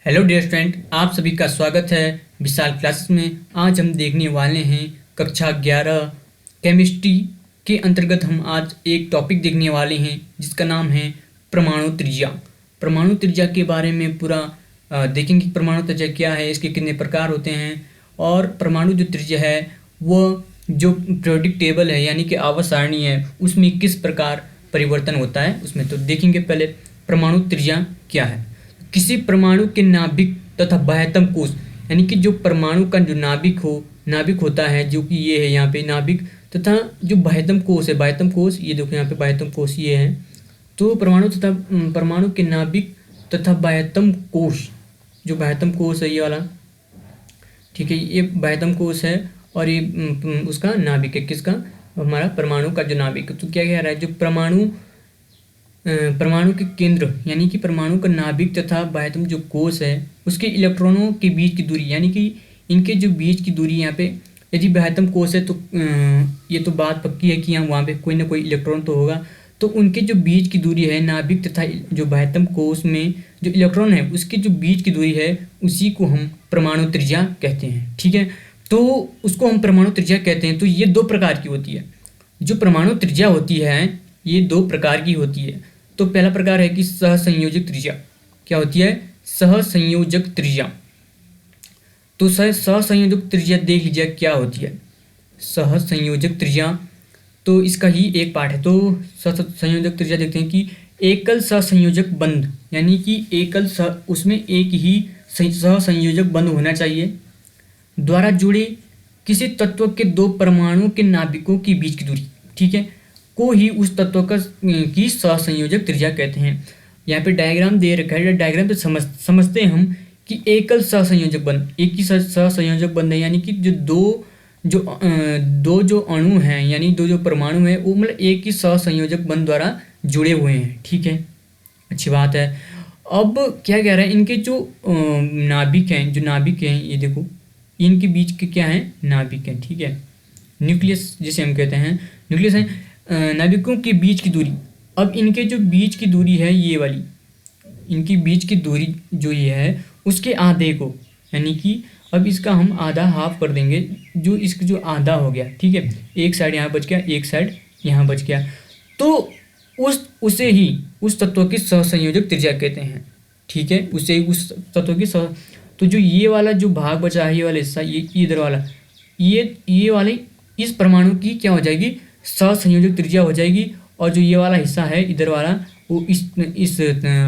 Hello dear student, आप सभी का स्वागत है विशाल क्लासेस में। आज हम देखने वाले हैं कक्षा 11 केमिस्ट्री के अंतर्गत हम आज एक टॉपिक देखने वाले हैं जिसका नाम है परमाणु त्रिज्या। परमाणु त्रिज्या के बारे में पूरा देखेंगे कि परमाणु त्रिज्या क्या है, इसके कितने प्रकार होते हैं और परमाणु जो त्रिज्या है वो जो पीरियोडिक टेबल है यानी कि आवर्त सारणी है उसमें किस प्रकार परिवर्तन होता है उसमें। तो देखेंगे पहले परमाणु त्रिज्या क्या है। किसी परमाणु के नाभिक तथा बाह्यतम कोश यानी कि जो परमाणु का जो नाभिक होता है जो कि ये है यहाँ पे नाभिक, तथा जो बाह्यतम कोश है, बाह्यतम कोश ये देखो यहाँ पे बाह्यतम कोश ये है। तो परमाणु के नाभिक तथा बाह्यतम कोश, जो बाह्यतम कोश है ये वाला, ठीक है, ये बाह्यतम कोश है और ये उसका नाभिक है, किसका, हमारा परमाणु का जो नाभिक। तो क्या कह रहा है, जो परमाणु के केंद्र यानी कि परमाणु का नाभिक तथा बाह्यतम जो कोश है उसके इलेक्ट्रॉनों के बीच की दूरी यानी कि इनके जो बीच की दूरी यहाँ पे, यदि बाह्यतम कोश है तो ये तो बात पक्की है कि यहाँ वहाँ पे कोई ना कोई इलेक्ट्रॉन तो होगा। तो उनके जो बीच की दूरी है नाभिक तथा जो बाह्यतम कोश में जो इलेक्ट्रॉन है उसके जो बीच की दूरी है उसी को हम परमाणु त्रिज्या कहते हैं। ठीक है, तो उसको हम परमाणु त्रिज्या कहते हैं। तो ये दो प्रकार की होती है, जो परमाणु त्रिज्या होती है ये दो प्रकार की होती है। तो पहला प्रकार है कि सहसंयोजक त्रिज्या। क्या होती है, सहसंयोजक त्रिज्या। तो सहसंयोजक त्रिज्या देख लीजिए क्या होती है। सहसंयोजक त्रिज्या तो इसका ही एक पार्ट है। तो सहसंयोजक त्रिज्या देखते हैं कि एकल सहसंयोजक बंध यानी कि उसमें एक ही सहसंयोजक बंध होना चाहिए द्वारा जुड़े किसी तत्व के दो परमाणुओं के नाभिकों के बीच की दूरी, ठीक है, को ही उस तत्व की सहसंयोजक त्रिज्या कहते हैं। यहाँ पे डायग्राम दे रखा है, डायग्राम से समझते हैं हम कि एकल सहसंयोजक बंध, एक ही सहसंयोजक बंध है यानी कि जो दो अणु हैं यानी दो जो परमाणु हैं वो मतलब एक ही सहसंयोजक बंध द्वारा जुड़े हुए हैं। ठीक है, अच्छी बात है। अब क्या कह रहा है, इनके जो नाभिक हैं ये देखो, इनके बीच के क्या है, नाभिक हैं। ठीक है, न्यूक्लियस जिसे हम कहते हैं, न्यूक्लियस है नाभिकों के बीच की दूरी। अब इनके जो बीच की दूरी है ये वाली, इनकी बीच की दूरी जो ये है उसके आधे को, यानी कि अब इसका हम आधा हाफ कर देंगे, जो इसका जो आधा हो गया, ठीक है, एक साइड यहाँ बच गया, एक साइड यहाँ बच गया, तो उसे ही उस तत्व की सहसंयोजक त्रिज्या कहते हैं। ठीक है, उसे ही उस तत्व की तो जो ये वाला जो भाग बचा है, ये वाला हिस्सा, ये इधर वाला, ये वाले इस परमाणु की क्या हो जाएगी, सहसंयोजक त्रिज्या हो जाएगी। और जो ये वाला हिस्सा है इधर वाला, वो इस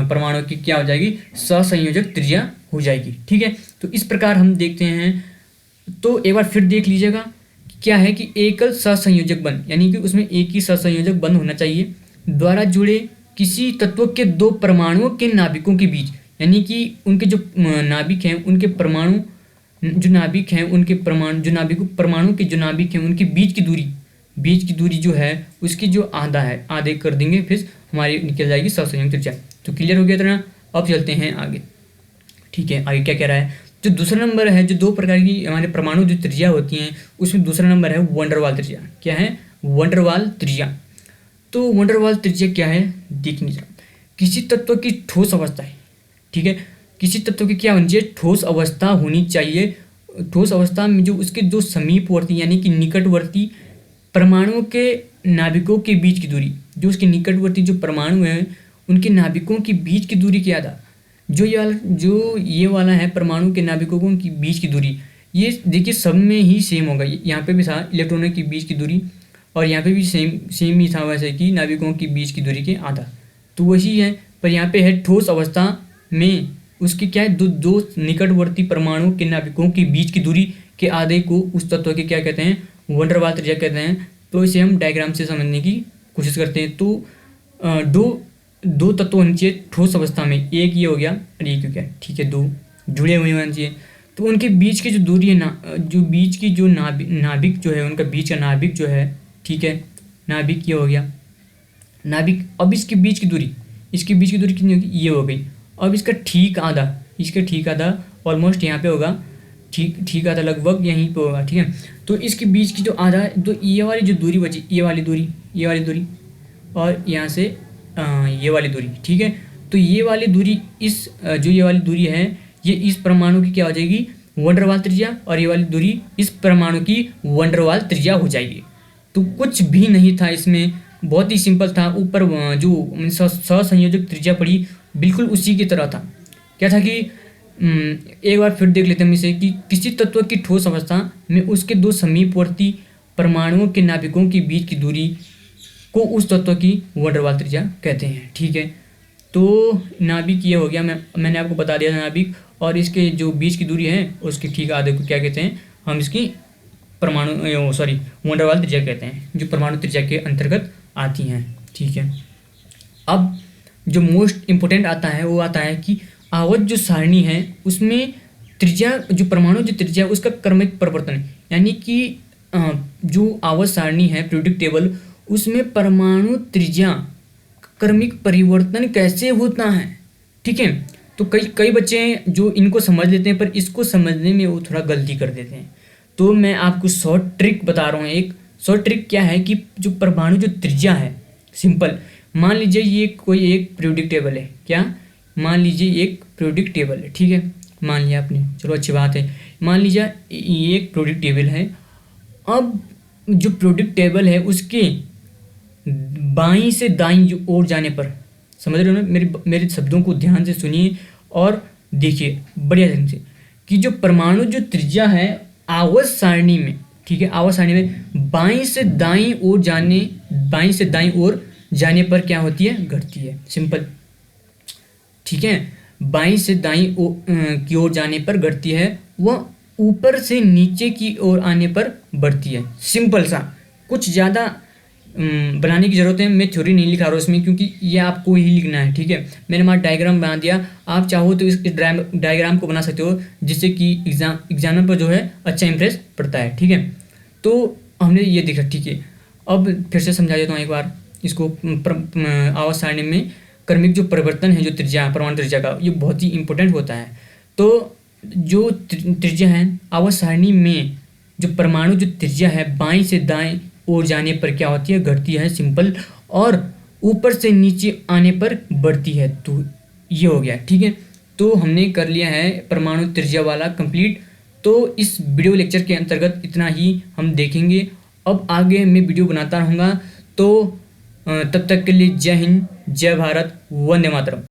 परमाणु की क्या हो जाएगी, सहसंयोजक त्रिज्या हो जाएगी। ठीक है, तो इस प्रकार हम देखते हैं। तो एक बार फिर देख लीजिएगा क्या है कि एकल सहसंयोजक बंध यानी कि उसमें एक ही सहसंयोजक बंध होना चाहिए द्वारा जुड़े किसी तत्व के दो परमाणुओं के नाभिकों के बीच, यानी कि उनके जो नाभिक हैं उनके परमाणु जो नाभिक हैं उनके परमाणु के जो नाभिक हैं उनके बीच की दूरी जो है उसकी जो आधा है, आधे कर देंगे, फिर हमारी निकल जाएगी सहसंयोजक त्रिज्या। तो क्लियर हो गया तरह। अब चलते हैं आगे। ठीक है, आगे क्या कह रहा है, जो दूसरा नंबर है, जो दो प्रकार की हमारे परमाणु जो त्रिज्या होती हैं उसमें दूसरा नंबर है वंडरवाल त्रिज्या। क्या है, वंडरवाल त्रिज्या। तो वंडरवाल त्रिज्या क्या है, देख लीजिए। किसी तत्व की ठोस अवस्था है, ठीक है, किसी तत्व की क्या होनी चाहिए, ठोस अवस्था होनी चाहिए। ठोस अवस्था में जो उसके जो समीपवर्ती यानी कि निकटवर्ती परमाणुओं के नाभिकों के बीच की दूरी, जो उसके निकटवर्ती जो परमाणु हैं उनके नाभिकों के बीच की दूरी क्या था, जो ये वाला है परमाणु के नाभिकों के बीच की दूरी, ये देखिए सब में ही सेम होगा। यहाँ पे भी था इलेक्ट्रॉनों के बीच की दूरी और यहाँ पे भी सेम ही था वैसे कि नाभिकों की बीच की दूरी के आधा, तो वही है। पर यहाँ पे है ठोस अवस्था में उसके क्या है, दो निकटवर्ती परमाणु के नाभिकों के बीच की दूरी के आधे को उस तत्व के क्या कहते हैं, वंडरवाल त्रिज्या कहते हैं। तो इसे हम डायग्राम से समझने की कोशिश करते हैं। तो दो तत्व होने चाहिए ठोस अवस्था में, एक ये हो गया और एक हो गया, ठीक है, दो जुड़े हुए होने चाहिए। तो उनके बीच की जो दूरी है ना, जो बीच की जो नाभिक जो है उनका बीच का नाभिक जो है, ठीक है, नाभिक ये हो गया नाभिक। अब इसके बीच की दूरी कितनी होगी, ये हो गई। अब इसका ठीक आधा ऑलमोस्ट यहाँ पे होगा, ठीक आधा लगभग यहीं पे होगा। ठीक है, तो इसके बीच की जो आधा, तो ये वाली जो दूरी बची, ये वाली दूरी और यहाँ से ये वाली दूरी, ठीक है। तो ये वाली दूरी ये वाली दूरी है ये इस परमाणु की क्या हो जाएगी, वन डर वाल त्रिज्या, और ये वाली दूरी इस परमाणु की वन डर वाल त्रिज्या हो जाएगी। तो कुछ भी नहीं था इसमें, बहुत ही सिंपल था। ऊपर जो सहसंयोजक त्रिज्या पड़ी बिल्कुल उसी की तरह था। क्या था कि एक बार फिर देख लेते हैं हम इसे कि किसी तत्व की ठोस अवस्था में उसके दो समीपवर्ती परमाणुओं के नाभिकों के बीच की दूरी को उस तत्व की वन डर वाल त्रिज्या कहते हैं। ठीक है, तो नाभिक ये हो गया, मैंने आपको बता दिया था नाभिक, और इसके जो बीच की दूरी है उसके ठीक आधे को क्या कहते हैं, हम इसकी परमाणु वन डर वाल त्रिज्या कहते हैं, जो परमाणु त्रिज्या के अंतर्गत आती हैं। ठीक है, अब जो मोस्ट इम्पोर्टेंट आता है वो आता है कि आवर्त जो सारणी है उसमें त्रिज्या, जो परमाणु जो त्रिज्या उसका क्रमिक परिवर्तन है, यानी कि जो आवर्त सारणी है पीरियोडिक टेबल, उसमें परमाणु त्रिज्या क्रमिक परिवर्तन कैसे होता है। ठीक है, तो कई बच्चे हैं जो इनको समझ लेते हैं पर इसको समझने में वो थोड़ा गलती कर देते हैं। तो मैं आपको शॉर्ट ट्रिक बता रहा हूँ। एक शॉर्ट ट्रिक क्या है कि जो परमाणु जो त्रिज्या है, सिंपल, मान लीजिए ये कोई एक पीरियोडिक टेबल है, क्या, मान लीजिए एक पीरियोडिक टेबल है। ठीक है, मान लिया आपने, चलो अच्छी बात है। मान लीजिए ये एक पीरियोडिक टेबल है। अब जो पीरियोडिक टेबल है उसके बाईं से दाईं ओर जाने पर, समझ रहे हो ना, मेरे शब्दों को ध्यान से सुनिए और देखिए बढ़िया ढंग से, कि जो परमाणु जो त्रिज्या है आवर्त सारणी में, ठीक है, आवर्त सारणी में बाईं से दाईं ओर जाने पर क्या होती है, घटती है। सिंपल, ठीक है, बाईं से दाईं की ओर जाने पर घटती है, वह ऊपर से नीचे की ओर आने पर बढ़ती है। सिंपल सा, कुछ ज़्यादा बनाने की ज़रूरत है। मैं थ्योरी नहीं लिखा रहा हूँ इसमें, क्योंकि ये आपको ही लिखना है। ठीक है, मैंने वहाँ डायग्राम बना दिया, आप चाहो तो इस डायग्राम को बना सकते हो, जिससे कि एग्जाम पर जो है अच्छा इंप्रेस पड़ता है। ठीक है, तो हमने ये देखा। ठीक है, अब फिर से समझा देता हूँ एक बार इसको। आवर्त सारणी में क्रमिक जो परिवर्तन है, जो त्रिज्या, परमाणु त्रिज्या का, ये बहुत ही इंपॉर्टेंट होता है। तो जो त्रिज्या है आवर्त सारणी में, जो परमाणु जो त्रिज्या है बाईं से दाएं ओर जाने पर क्या होती है, घटती है। सिंपल, और ऊपर से नीचे आने पर बढ़ती है। तो ये हो गया। ठीक है, तो हमने कर लिया है परमाणु त्रिज्या वाला कंप्लीट। तो इस वीडियो लेक्चर के अंतर्गत इतना ही हम देखेंगे। अब आगे मैं वीडियो बनाता रहूँगा। तो तब तक के लिए जय हिंद, जय भारत, वंदे मातरम।